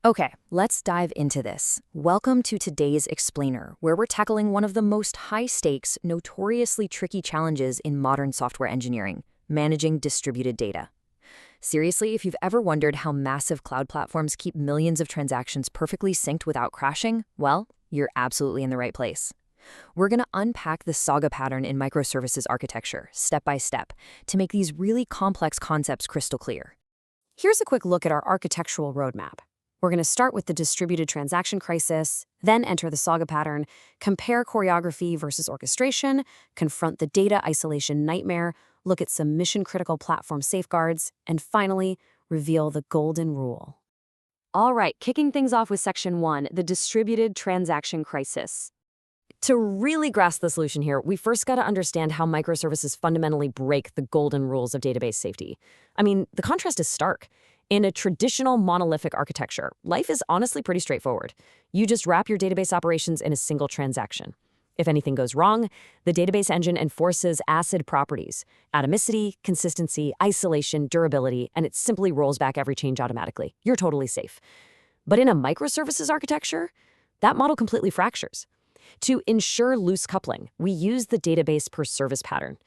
Okay, let's dive into this. Welcome to today's Explainer, where we're tackling one of the most high-stakes, notoriously tricky challenges in modern software engineering, managing distributed data. Seriously, if you've ever wondered how massive cloud platforms keep millions of transactions perfectly synced without crashing, well, you're absolutely in the right place. We're going to unpack the Saga pattern in microservices architecture, step by step, to make these really complex concepts crystal clear. Here's a quick look at our architectural roadmap. We're going to start with the distributed transaction crisis, then enter the Saga pattern, compare choreography versus orchestration, confront the data isolation nightmare, look at some mission-critical platform safeguards, and finally, reveal the golden rule. All right, kicking things off with Section 1, the distributed transaction crisis. To really grasp the solution here, we first got to understand how microservices fundamentally break the golden rules of database safety. I mean, the contrast is stark. In a traditional monolithic architecture, life is honestly pretty straightforward. You just wrap your database operations in a single transaction. If anything goes wrong, the database engine enforces ACID properties: atomicity, consistency, isolation, durability, and it simply rolls back every change automatically. You're totally safe. But in a microservices architecture, that model completely fractures. To ensure loose coupling, we use the database per service pattern.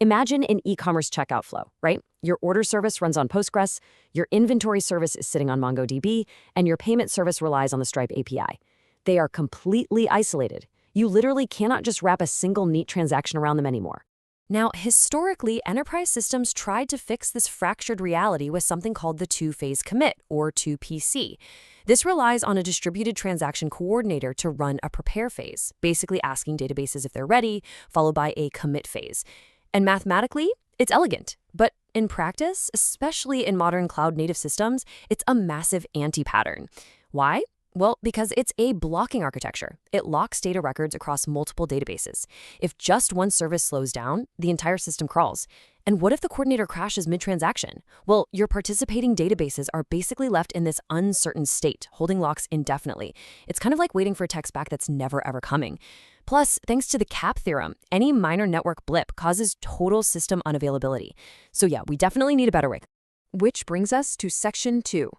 Imagine an e-commerce checkout flow, right? Your order service runs on Postgres, your inventory service is sitting on MongoDB, and your payment service relies on the Stripe API. They are completely isolated. You literally cannot just wrap a single neat transaction around them anymore. Now, historically, enterprise systems tried to fix this fractured reality with something called the two-phase commit, or 2PC. This relies on a distributed transaction coordinator to run a prepare phase, basically asking databases if they're ready, followed by a commit phase. And mathematically, it's elegant, but in practice, especially in modern cloud-native systems, it's a massive anti-pattern. Why? Well, because it's a blocking architecture. It locks data records across multiple databases. If just one service slows down, the entire system crawls. And what if the coordinator crashes mid-transaction? Well, your participating databases are basically left in this uncertain state, holding locks indefinitely. It's kind of like waiting for a text back that's never ever coming. Plus, thanks to the CAP theorem, any minor network blip causes total system unavailability. So yeah, we definitely need a better way. Which brings us to Section 2.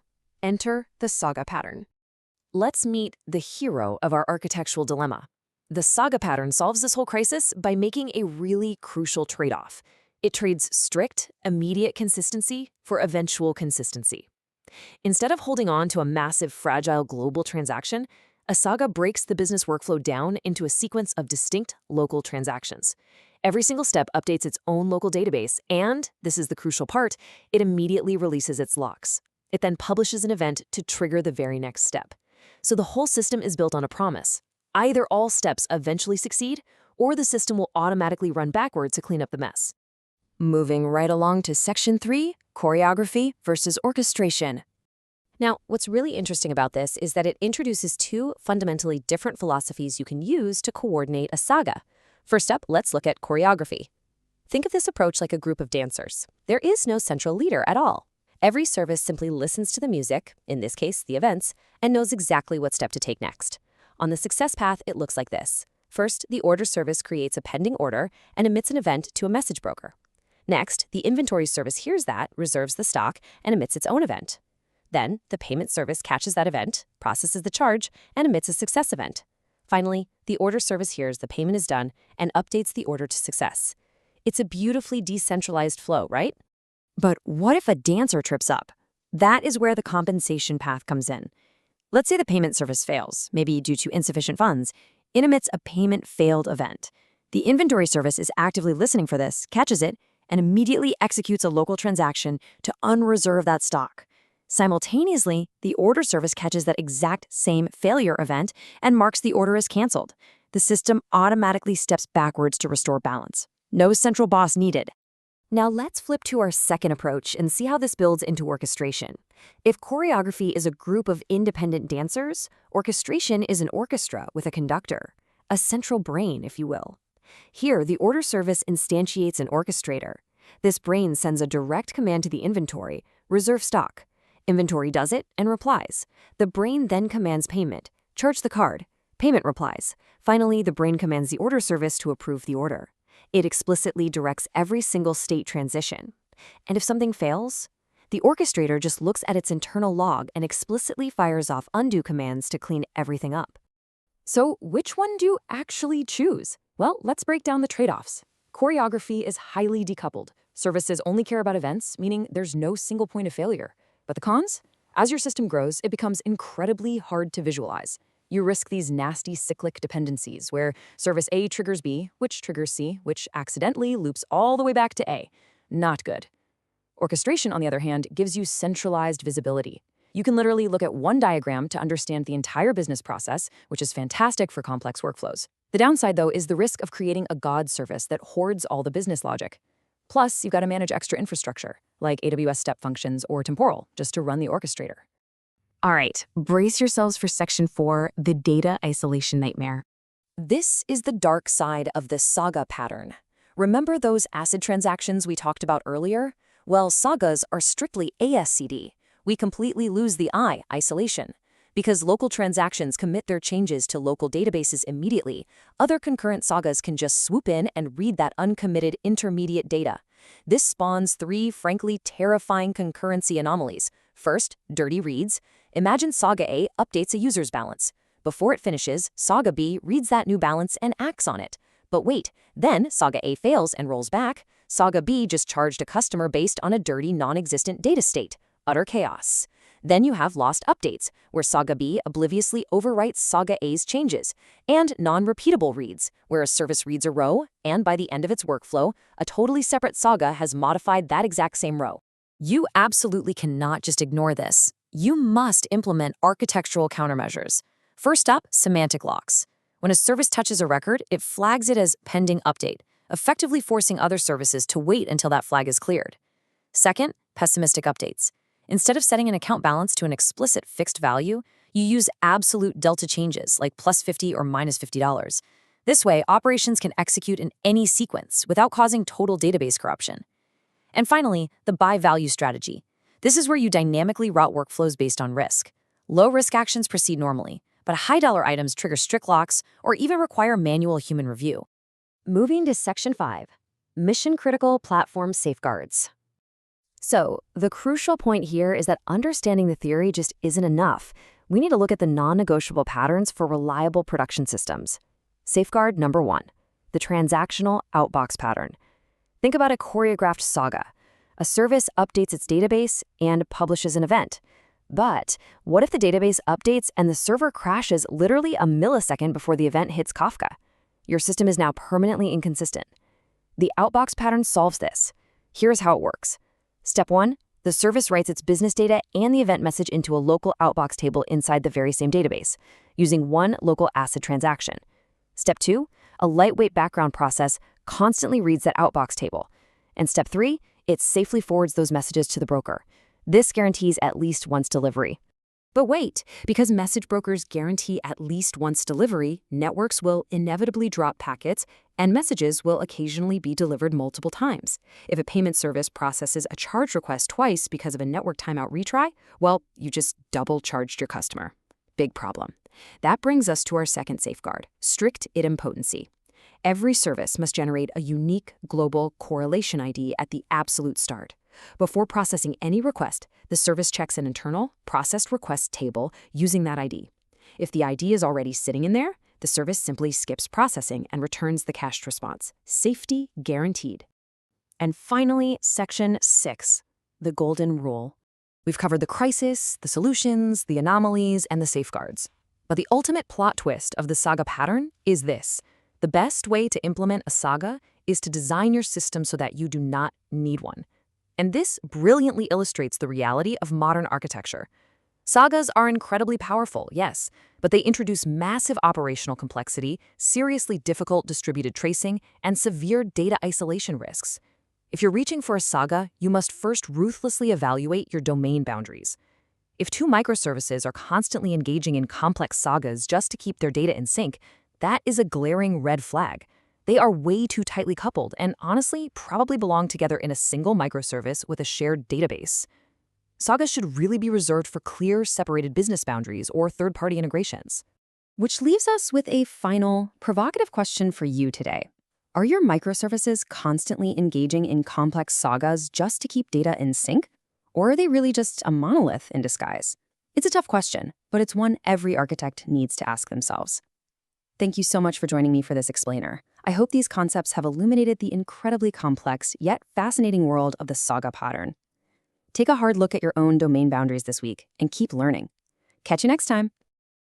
Enter the Saga pattern. Let's meet the hero of our architectural dilemma. The Saga pattern solves this whole crisis by making a really crucial trade-off. It trades strict, immediate consistency for eventual consistency. Instead of holding on to a massive, fragile global transaction, a Saga breaks the business workflow down into a sequence of distinct local transactions. Every single step updates its own local database, and, this is the crucial part, it immediately releases its locks. It then publishes an event to trigger the very next step. So the whole system is built on a promise. Either all steps eventually succeed, or the system will automatically run backwards to clean up the mess. Moving right along to Section 3, Choreography versus Orchestration. Now, what's really interesting about this is that it introduces two fundamentally different philosophies you can use to coordinate a saga. First up, let's look at choreography. Think of this approach like a group of dancers. There is no central leader at all. Every service simply listens to the music, in this case, the events, and knows exactly what step to take next. On the success path, it looks like this. First, the order service creates a pending order and emits an event to a message broker. Next, the inventory service hears that, reserves the stock, and emits its own event. Then, the payment service catches that event, processes the charge, and emits a success event. Finally, the order service hears the payment is done and updates the order to success. It's a beautifully decentralized flow, right? But what if a dancer trips up? That is where the compensation path comes in. Let's say the payment service fails, maybe due to insufficient funds. It emits a payment failed event. The inventory service is actively listening for this, catches it, and immediately executes a local transaction to unreserve that stock. Simultaneously, the order service catches that exact same failure event and marks the order as canceled. The system automatically steps backwards to restore balance. No central boss needed. Now let's flip to our second approach and see how this builds into orchestration. If choreography is a group of independent dancers, orchestration is an orchestra with a conductor, a central brain, if you will. Here, the order service instantiates an orchestrator. This brain sends a direct command to the inventory, reserve stock. Inventory does it and replies. The brain then commands payment, charge the card. Payment replies. Finally, the brain commands the order service to approve the order. It explicitly directs every single state transition. And if something fails, The orchestrator just looks at its internal log and explicitly fires off undo commands to clean everything up. So which one do you actually choose? Well, let's break down the trade-offs. Choreography is highly decoupled. Services only care about events, meaning there's no single point of failure. But the cons? As your system grows, it becomes incredibly hard to visualize. You risk these nasty cyclic dependencies where service A triggers B, which triggers C, which accidentally loops all the way back to A. Not good. Orchestration, on the other hand, gives you centralized visibility. You can literally look at one diagram to understand the entire business process, which is fantastic for complex workflows. The downside, though, is the risk of creating a God service that hoards all the business logic. Plus, you've got to manage extra infrastructure, like AWS step functions or temporal, just to run the orchestrator. All right, brace yourselves for Section 4, the data isolation nightmare. This is the dark side of the Saga pattern. Remember those ACID transactions we talked about earlier? Well, Sagas are strictly ASCD. We completely lose the I, isolation. Because local transactions commit their changes to local databases immediately, other concurrent Sagas can just swoop in and read that uncommitted intermediate data. This spawns three, frankly, terrifying concurrency anomalies. First, dirty reads. Imagine Saga A updates a user's balance. Before it finishes, Saga B reads that new balance and acts on it. But wait, then Saga A fails and rolls back. Saga B just charged a customer based on a dirty, non-existent data state. Utter chaos. Then you have lost updates, where Saga B obliviously overwrites Saga A's changes, and non-repeatable reads, where a service reads a row, and by the end of its workflow, a totally separate Saga has modified that exact same row. You absolutely cannot just ignore this. You must implement architectural countermeasures. First up, semantic locks. When a service touches a record, it flags it as pending update, effectively forcing other services to wait until that flag is cleared. Second, pessimistic updates. Instead of setting an account balance to an explicit fixed value, you use absolute delta changes like plus $50 or minus $50. This way, operations can execute in any sequence without causing total database corruption. And finally, the by-value strategy. This is where you dynamically route workflows based on risk. Low-risk actions proceed normally, but high-dollar items trigger strict locks or even require manual human review. Moving to Section 5, Mission-Critical Platform Safeguards. So, the crucial point here is that understanding the theory just isn't enough. We need to look at the non-negotiable patterns for reliable production systems. Safeguard number 1, the transactional outbox pattern. Think about a choreographed saga. A service updates its database and publishes an event. But what if the database updates and the server crashes literally a millisecond before the event hits Kafka? Your system is now permanently inconsistent. The outbox pattern solves this. Here's how it works. Step 1, the service writes its business data and the event message into a local outbox table inside the very same database, using one local ACID transaction. Step 2, a lightweight background process constantly reads that outbox table. And step 3, it safely forwards those messages to the broker. This guarantees at least once delivery. But wait, because message brokers guarantee at least once delivery, networks will inevitably drop packets, and messages will occasionally be delivered multiple times. If a payment service processes a charge request twice because of a network timeout retry, well, you just double charged your customer. Big problem. That brings us to our second safeguard, strict idempotency. Every service must generate a unique global correlation ID at the absolute start. Before processing any request, the service checks an internal processed request table using that ID. If the ID is already sitting in there, the service simply skips processing and returns the cached response. Safety guaranteed. And finally, Section 6, the golden rule. We've covered the crisis, the solutions, the anomalies, and the safeguards. But the ultimate plot twist of the Saga pattern is this. The best way to implement a Saga is to design your system so that you do not need one. And this brilliantly illustrates the reality of modern architecture. Sagas are incredibly powerful, yes, but they introduce massive operational complexity, seriously difficult distributed tracing, and severe data isolation risks. If you're reaching for a Saga, you must first ruthlessly evaluate your domain boundaries. If two microservices are constantly engaging in complex Sagas just to keep their data in sync, that is a glaring red flag. They are way too tightly coupled and honestly probably belong together in a single microservice with a shared database. Sagas should really be reserved for clear, separated business boundaries or third-party integrations. Which leaves us with a final, provocative question for you today. Are your microservices constantly engaging in complex Sagas just to keep data in sync? Or are they really just a monolith in disguise? It's a tough question, but it's one every architect needs to ask themselves. Thank you so much for joining me for this explainer. I hope these concepts have illuminated the incredibly complex yet fascinating world of the Saga pattern. Take a hard look at your own domain boundaries this week and keep learning. Catch you next time.